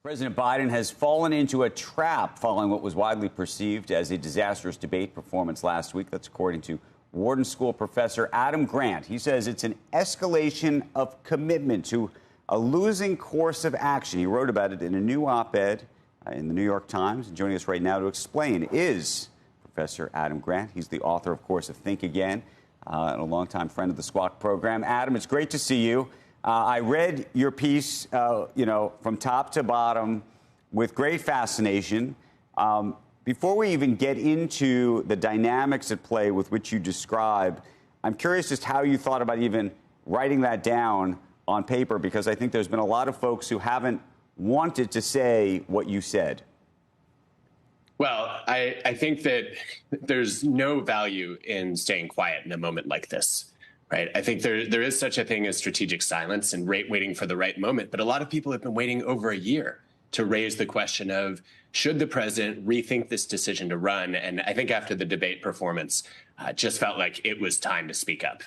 President Biden has fallen into a trap following what was widely perceived as a disastrous debate performance last week. That's according to Wharton School professor Adam Grant. He says it's an escalation of commitment to a losing course of action. He wrote about it in a new op-ed in the New York Times. And joining us right now to explain is Professor Adam Grant. He's the author, of course, of Think Again, and a longtime friend of the Squawk program. Adam, it's great to see you. I read your piece, from top to bottom with great fascination. Before we even get into the dynamics at play with which you describe, I'm curious just how you thought about even writing that down on paper, because I think there's been a lot of folks who haven't wanted to say what you said. Well, I think that there's no value in staying quiet in a moment like this. Right. I think there is such a thing as strategic silence and waiting for the right moment. But a lot of people have been waiting over a year to raise the question of, should the president rethink this decision to run? And I think after the debate performance, just felt like it was time to speak up.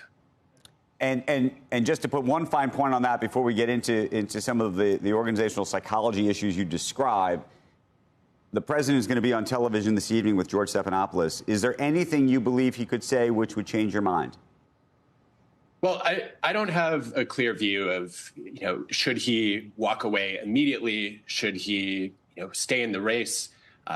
And just to put one fine point on that before we get into some of the organizational psychology issues you describe, the president is going to be on television this evening with George Stephanopoulos. Is there anything you believe he could say which would change your mind? Well, I don't have a clear view of, should he walk away immediately? Should he, stay in the race?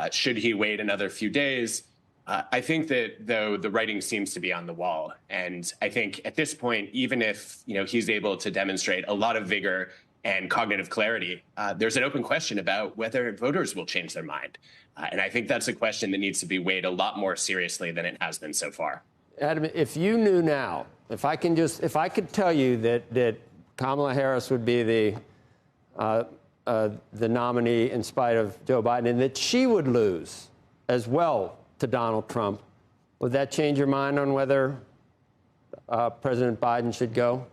Should he wait another few days? I think that, though, the writing seems to be on the wall. And I think at this point, even if, he's able to demonstrate a lot of vigor and cognitive clarity, there's an open question about whether voters will change their mind. And I think that's a question that needs to be weighed a lot more seriously than it has been so far. Adam, if you knew now, if I could tell you that Kamala Harris would be the nominee in spite of Joe Biden, and that she would lose as well to Donald Trump, would that change your mind on whether President Biden should go?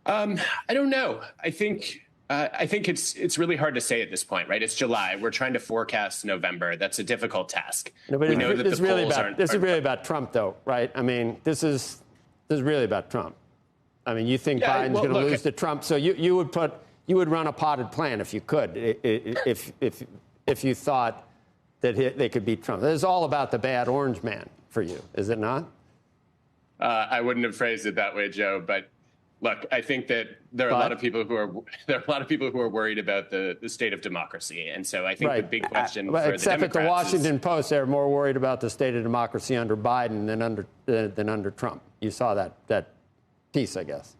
I don't know. I think it's really hard to say at this point, right? It's July. We're trying to forecast November. That's a difficult task. No, but this is really about Trump, though, right? I mean, this is really about Trump. I mean, you think Biden's going to lose to Trump, so you would run a potted plan if you could, if you thought that they could beat Trump. This is all about the bad orange man for you, is it not? I wouldn't have phrased it that way, Joe, but. Look, I think that there are a lot of people who are worried about the state of democracy, and so I think the big question for the Democrats except at the Washington Post, they're more worried about the state of democracy under Biden than under Trump. You saw that piece, I guess.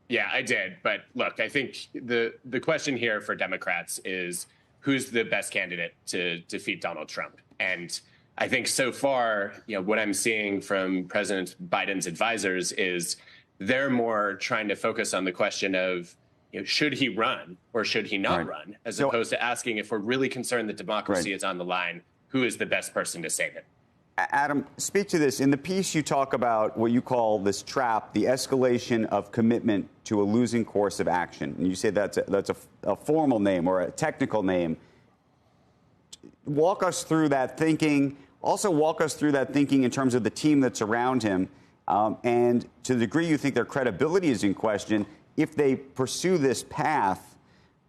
Yeah, I did. But look, I think the question here for Democrats is who's the best candidate to defeat Donald Trump, and I think so far, what I'm seeing from President Biden's advisors is. They're more trying to focus on the question of, should he run or should he not run, as opposed to asking if we're really concerned that democracy is on the line, who is the best person to save it? Adam, speak to this. In the piece, you talk about what you call this trap, the escalation of commitment to a losing course of action. And you say that's a formal name or a technical name. Walk us through that thinking. Also walk us through that thinking in terms of the team that's around him. And to the degree you think their credibility is in question, if they pursue this path,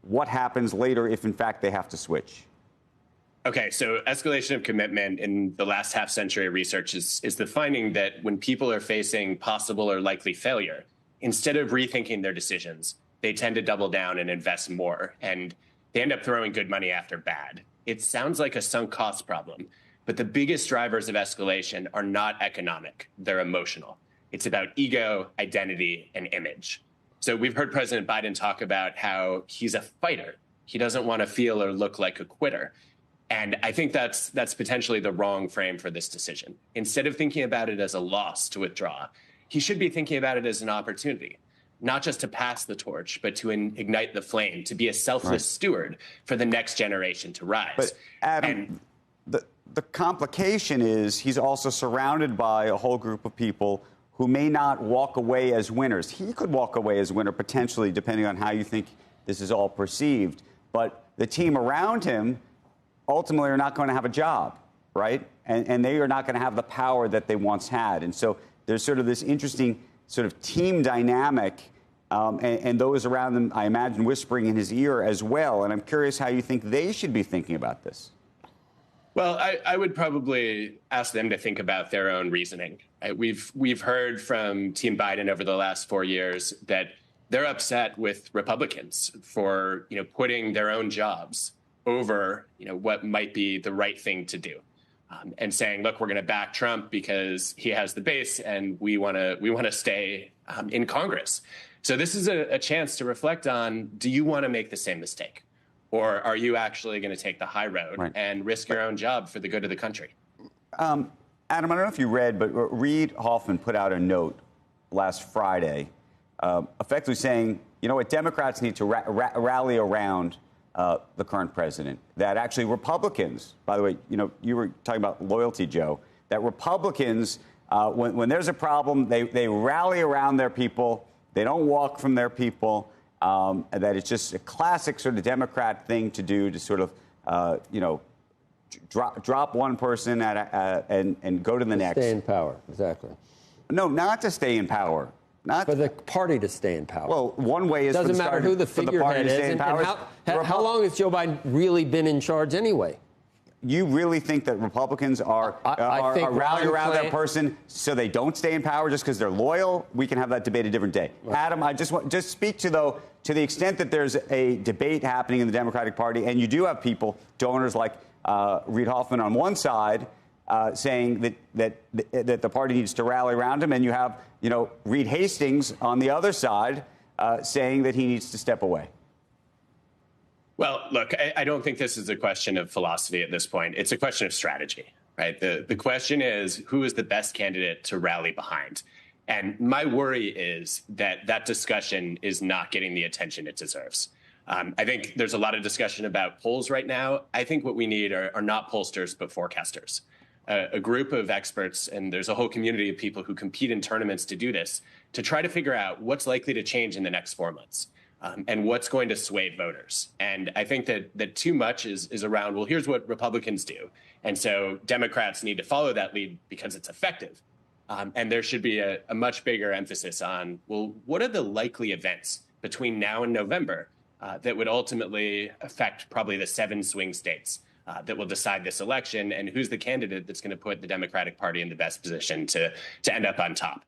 what happens later if, in fact, they have to switch? Okay, so escalation of commitment in the last half century of research is the finding that when people are facing possible or likely failure, instead of rethinking their decisions, they tend to double down and invest more, and they end up throwing good money after bad. It sounds like a sunk cost problem. But the biggest drivers of escalation are not economic. They're emotional. It's about ego, identity, and image. So we've heard President Biden talk about how he's a fighter. He doesn't want to feel or look like a quitter. And I think that's potentially the wrong frame for this decision. Instead of thinking about it as a loss to withdraw, he should be thinking about it as an opportunity, not just to pass the torch, but to ignite the flame, to be a selfless steward for the next generation to rise. But Adam, the complication is he's also surrounded by a whole group of people who may not walk away as winners. He could walk away as winner potentially, depending on how you think this is all perceived. But the team around him ultimately are not going to have a job, right? And they are not going to have the power that they once had. And so there's sort of this interesting sort of team dynamic and those around them, I imagine, whispering in his ear as well. And I'm curious how you think they should be thinking about this. Well, I would probably ask them to think about their own reasoning. We've heard from Team Biden over the last 4 years that they're upset with Republicans for putting their own jobs over what might be the right thing to do, and saying, look, we're going to back Trump because he has the base, and we want to stay in Congress. So this is a chance to reflect on: do you want to make the same mistake? Or are you actually going to take the high road and risk your own job for the good of the country? Adam, I don't know if you read, but Reid Hoffman put out a note last Friday effectively saying, what, Democrats need to rally around the current president. That actually Republicans, by the way, you were talking about loyalty, Joe, that Republicans, when there's a problem, they rally around their people. They don't walk from their people. That it's just a classic sort of Democrat thing to do, to sort of, drop one person and go to the next. Stay in power, exactly. No, not to stay in power. Not for the party to stay in power. Well, one way is doesn't matter who the figurehead is. And how long has Joe Biden really been in charge anyway? You really think that Republicans are rallying around their person so they don't stay in power just because they're loyal? We can have that debate a different day. Right. Adam, I just speak to the extent that there's a debate happening in the Democratic Party, and you do have people, donors like Reid Hoffman on one side, saying that the party needs to rally around him, and you have Reed Hastings on the other side saying that he needs to step away. Well, look, I don't think this is a question of philosophy at this point. It's a question of strategy, right? The question is, who is the best candidate to rally behind? And my worry is that discussion is not getting the attention it deserves. I think there's a lot of discussion about polls right now. I think what we need are not pollsters, but forecasters. A group of experts, and there's a whole community of people who compete in tournaments to do this, to try to figure out what's likely to change in the next 4 months. And what's going to sway voters. And I think that too much is around, well, here's what Republicans do. And so Democrats need to follow that lead because it's effective. And there should be a much bigger emphasis on, well, what are the likely events between now and November that would ultimately affect probably the 7 swing states that will decide this election, and who's the candidate that's going to put the Democratic Party in the best position to end up on top?